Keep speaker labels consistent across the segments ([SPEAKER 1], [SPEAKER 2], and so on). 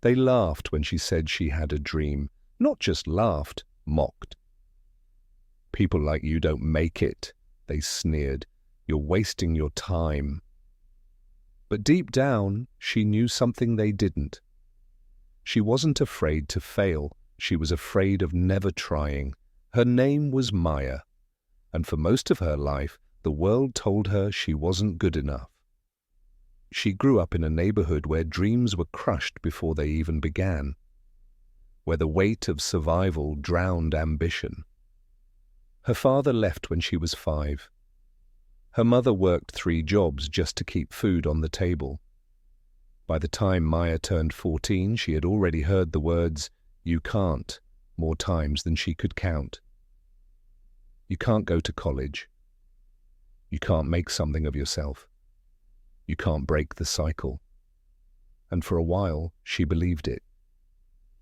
[SPEAKER 1] They laughed when she said she had a dream. Not just laughed, mocked. "People like you don't make it," they sneered. "You're wasting your time." But deep down, she knew something they didn't. She wasn't afraid to fail. She was afraid of never trying. Her name was Maya, and for most of her life, the world told her she wasn't good enough. She grew up in a neighborhood where dreams were crushed before they even began, where the weight of survival drowned ambition. Her father left when she was 5. Her mother worked 3 jobs just to keep food on the table. By the time Maya turned 14, she had already heard the words, "You can't," more times than she could count. You can't go to college. You can't make something of yourself. You can't break the cycle. And for a while, she believed it.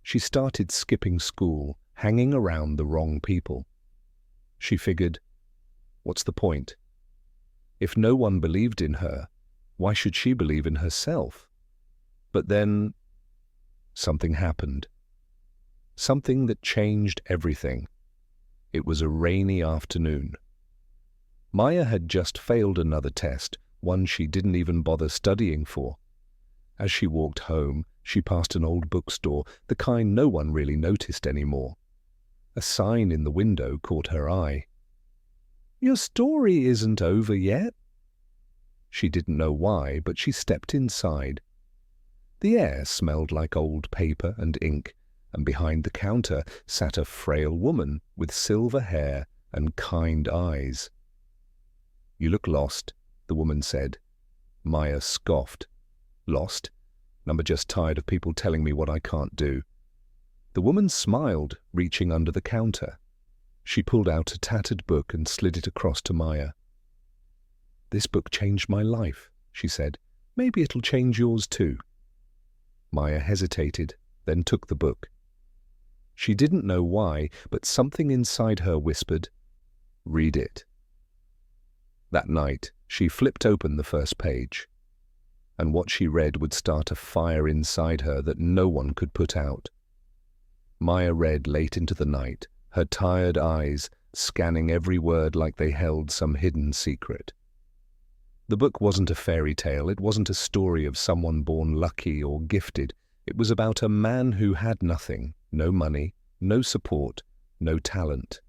[SPEAKER 1] She started skipping school, hanging around the wrong people. She figured, what's the point? If no one believed in her, why should she believe in herself? But then, something happened. Something that changed everything. It was a rainy afternoon. Maya had just failed another test, one she didn't even bother studying for. As she walked home, she passed an old bookstore, the kind no one really noticed anymore. A sign in the window caught her eye. "Your story isn't over yet." She didn't know why, but she stepped inside. The air smelled like old paper and ink, and behind the counter sat a frail woman with silver hair and kind eyes. "You look lost," the woman said. Maya scoffed. "Lost? I'm just tired of people telling me what I can't do." The woman smiled, reaching under the counter. She pulled out a tattered book and slid it across to Maya. "This book changed my life," she said. "Maybe it'll change yours too." Maya hesitated, then took the book. She didn't know why, but something inside her whispered, "Read it." That night, she flipped open the first page, and what she read would start a fire inside her that no one could put out. Maya read late into the night, her tired eyes scanning every word like they held some hidden secret. The book wasn't a fairy tale. It wasn't a story of someone born lucky or gifted. It was about a man who had nothing, no money, no support, no talent.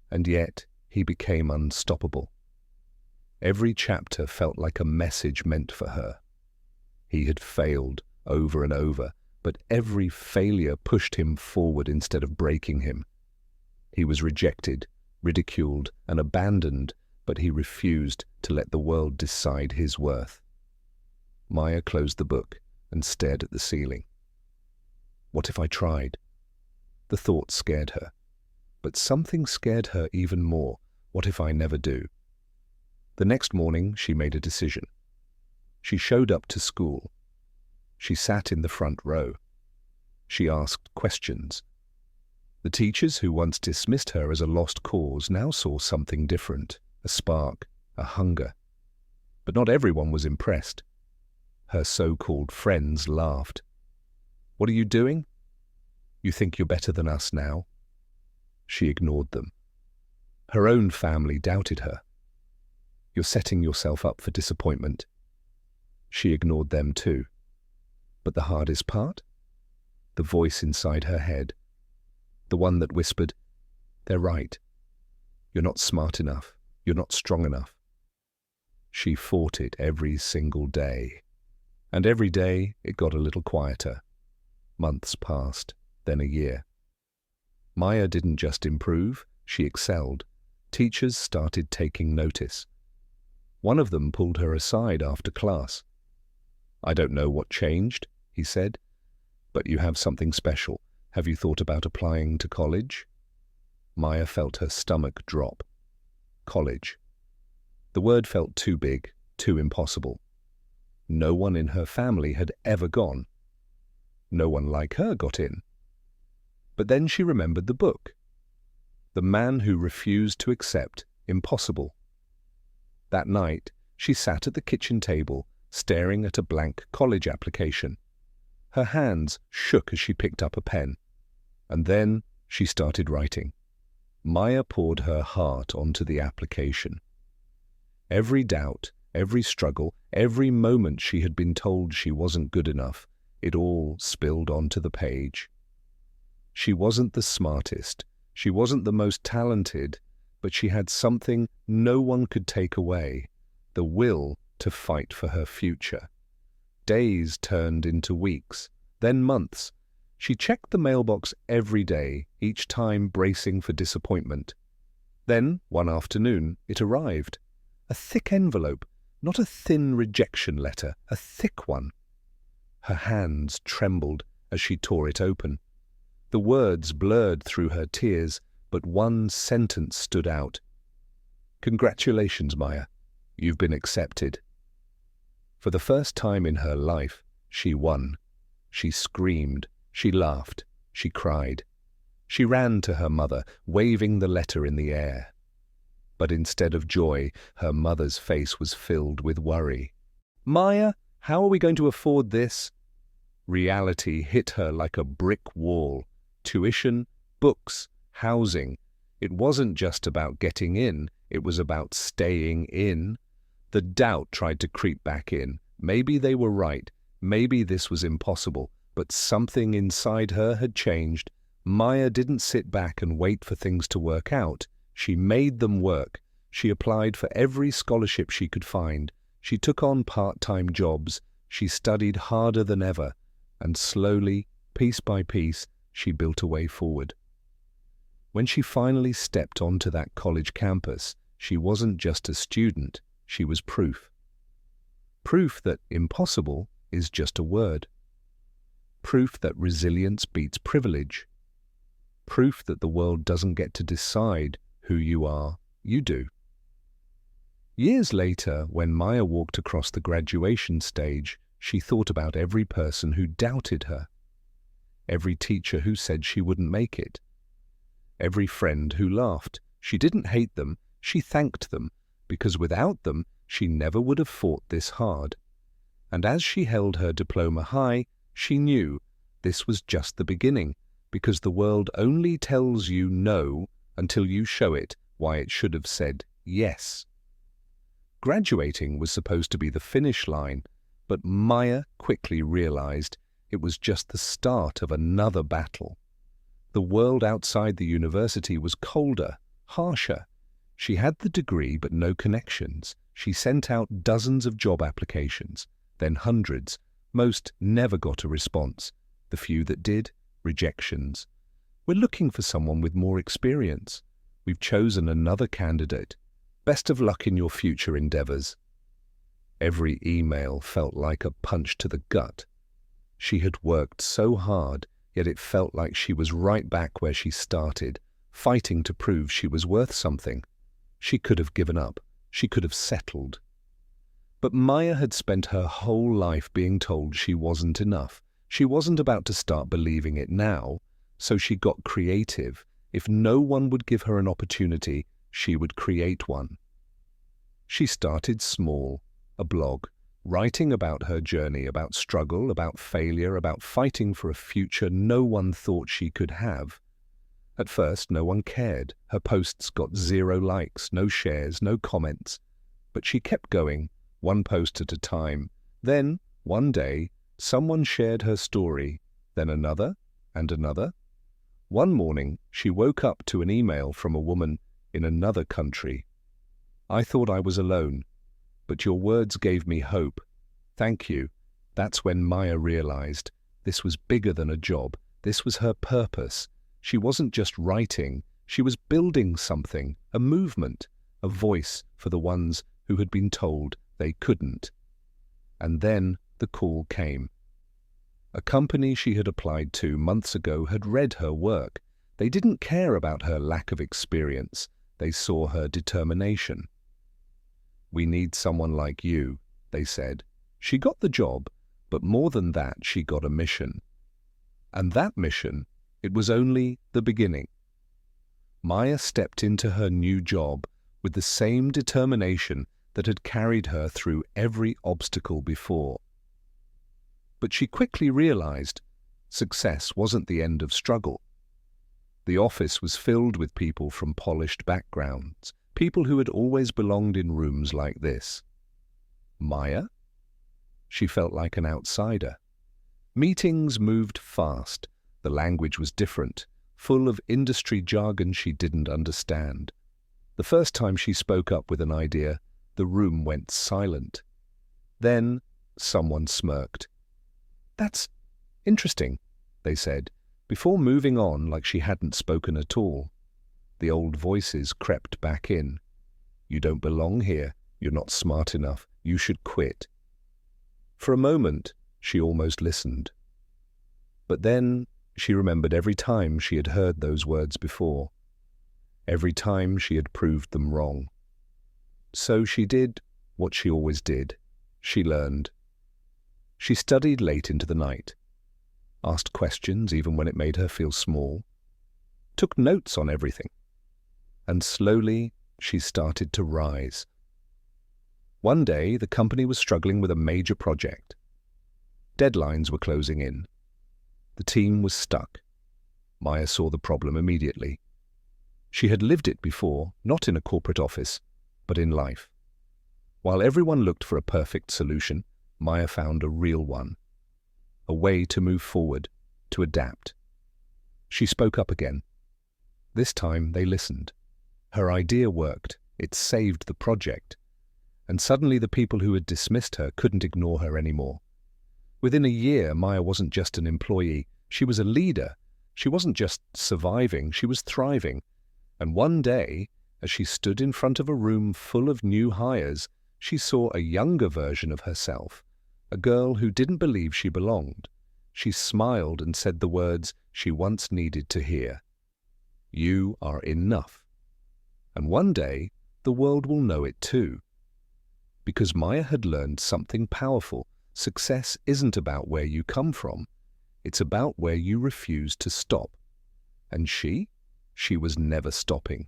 [SPEAKER 1] And yet, he became unstoppable. Every chapter felt like a message meant for her. He had failed over and over, but every failure pushed him forward instead of breaking him. He was rejected, ridiculed, and abandoned, but he refused to let the world decide his worth. Maya closed the book and stared at the ceiling. What if I tried? The thought scared her. But something scared her even more. What if I never do? The next morning, she made a decision. She showed up to school. She sat in the front row. She asked questions. The teachers who once dismissed her as a lost cause now saw something different, a spark, a hunger. But not everyone was impressed. Her so-called friends laughed. "What are you doing? You think you're better than us now?" She ignored them. Her own family doubted her. "You're setting yourself up for disappointment." She ignored them too. But the hardest part? The voice inside her head. The one that whispered, "They're right. You're not smart enough. You're not strong enough." She fought it every single day. And every day it got a little quieter. Months passed, then a year. Maya didn't just improve, she excelled. Teachers started taking notice. One of them pulled her aside after class. "I don't know what changed," he said, "but you have something special. Have you thought about applying to college?" Maya felt her stomach drop. College. The word felt too big, too impossible. No one in her family had ever gone. No one like her got in. But then she remembered the book. The Man Who Refused to Accept Impossible. That night, she sat at the kitchen table, staring at a blank college application. Her hands shook as she picked up a pen. And then she started writing. Maya poured her heart onto the application. Every doubt, every struggle, every moment she had been told she wasn't good enough, it all spilled onto the page. She wasn't the smartest, she wasn't the most talented, but she had something no one could take away, the will to fight for her future. Days turned into weeks, then months. She checked the mailbox every day, each time bracing for disappointment. Then, one afternoon, it arrived. A thick envelope, not a thin rejection letter, a thick one. Her hands trembled as she tore it open. The words blurred through her tears, but one sentence stood out. "Congratulations, Maya. You've been accepted." For the first time in her life, she won. She screamed. She laughed. She cried. She ran to her mother, waving the letter in the air. But instead of joy, her mother's face was filled with worry. "Maya, how are we going to afford this?" Reality hit her like a brick wall. Tuition, books, housing. It wasn't just about getting in, it was about staying in. The doubt tried to creep back in. Maybe they were right. Maybe this was impossible. But something inside her had changed. Maya didn't sit back and wait for things to work out. She made them work. She applied for every scholarship she could find. She took on part-time jobs. She studied harder than ever. And slowly, piece by piece, she built a way forward. When she finally stepped onto that college campus, she wasn't just a student. She was proof. Proof that impossible is just a word. Proof that resilience beats privilege. Proof that the world doesn't get to decide who you are, you do. Years later, when Maya walked across the graduation stage, she thought about every person who doubted her, every teacher who said she wouldn't make it, every friend who laughed. She didn't hate them, she thanked them, because without them, she never would have fought this hard. And as she held her diploma high, she knew this was just the beginning, because the world only tells you no until you show it why it should have said yes. Graduating was supposed to be the finish line, but Maya quickly realized it was just the start of another battle. The world outside the university was colder, harsher. She had the degree but no connections. She sent out dozens of job applications, then hundreds. Most never got a response. The few that did, rejections. "We're looking for someone with more experience. We've chosen another candidate. Best of luck in your future endeavors." Every email felt like a punch to the gut. She had worked so hard, yet it felt like she was right back where she started, fighting to prove she was worth something. She could have given up. She could have settled. But Maya had spent her whole life being told she wasn't enough. She wasn't about to start believing it now, so she got creative. If no one would give her an opportunity, she would create one. She started small, a blog, writing about her journey, about struggle, about failure, about fighting for a future no one thought she could have. At first, no one cared. Her posts got 0 likes, no shares, no comments. But she kept going, one post at a time. Then, one day, someone shared her story, then another and another. One morning, she woke up to an email from a woman in another country. "I thought I was alone, but your words gave me hope. Thank you." That's when Maya realized this was bigger than a job. This was her purpose. She wasn't just writing, she was building something, a movement, a voice for the ones who had been told they couldn't. And then the call came. A company she had applied to months ago had read her work. They didn't care about her lack of experience. They saw her determination. "We need someone like you," they said. She got the job, but more than that, she got a mission. And that mission, it was only the beginning. Maya stepped into her new job with the same determination that had carried her through every obstacle before. But she quickly realized success wasn't the end of struggle. The office was filled with people from polished backgrounds, people who had always belonged in rooms like this. Maya? She felt like an outsider. Meetings moved fast. The language was different, full of industry jargon she didn't understand. The first time she spoke up with an idea, the room went silent. Then someone smirked. "That's interesting," they said, before moving on like she hadn't spoken at all. The old voices crept back in. "You don't belong here. You're not smart enough. You should quit." For a moment, she almost listened. But then she remembered every time she had heard those words before. Every time she had proved them wrong. So she did what she always did. She learned. She studied late into the night, asked questions even when it made her feel small, took notes on everything, and slowly she started to rise. One day, the company was struggling with a major project. Deadlines were closing in. The team was stuck. Maya saw the problem immediately. She had lived it before, not in a corporate office, but in life. While everyone looked for a perfect solution, Maya found a real one. A way to move forward, to adapt. She spoke up again. This time they listened. Her idea worked. It saved the project. And suddenly the people who had dismissed her couldn't ignore her anymore. Within a year, Maya wasn't just an employee. She was a leader. She wasn't just surviving, she was thriving. And one day, as she stood in front of a room full of new hires, she saw a younger version of herself, a girl who didn't believe she belonged. She smiled and said the words she once needed to hear. "You are enough." And one day, the world will know it too. Because Maya had learned something powerful. Success isn't about where you come from. It's about where you refuse to stop. And she was never stopping.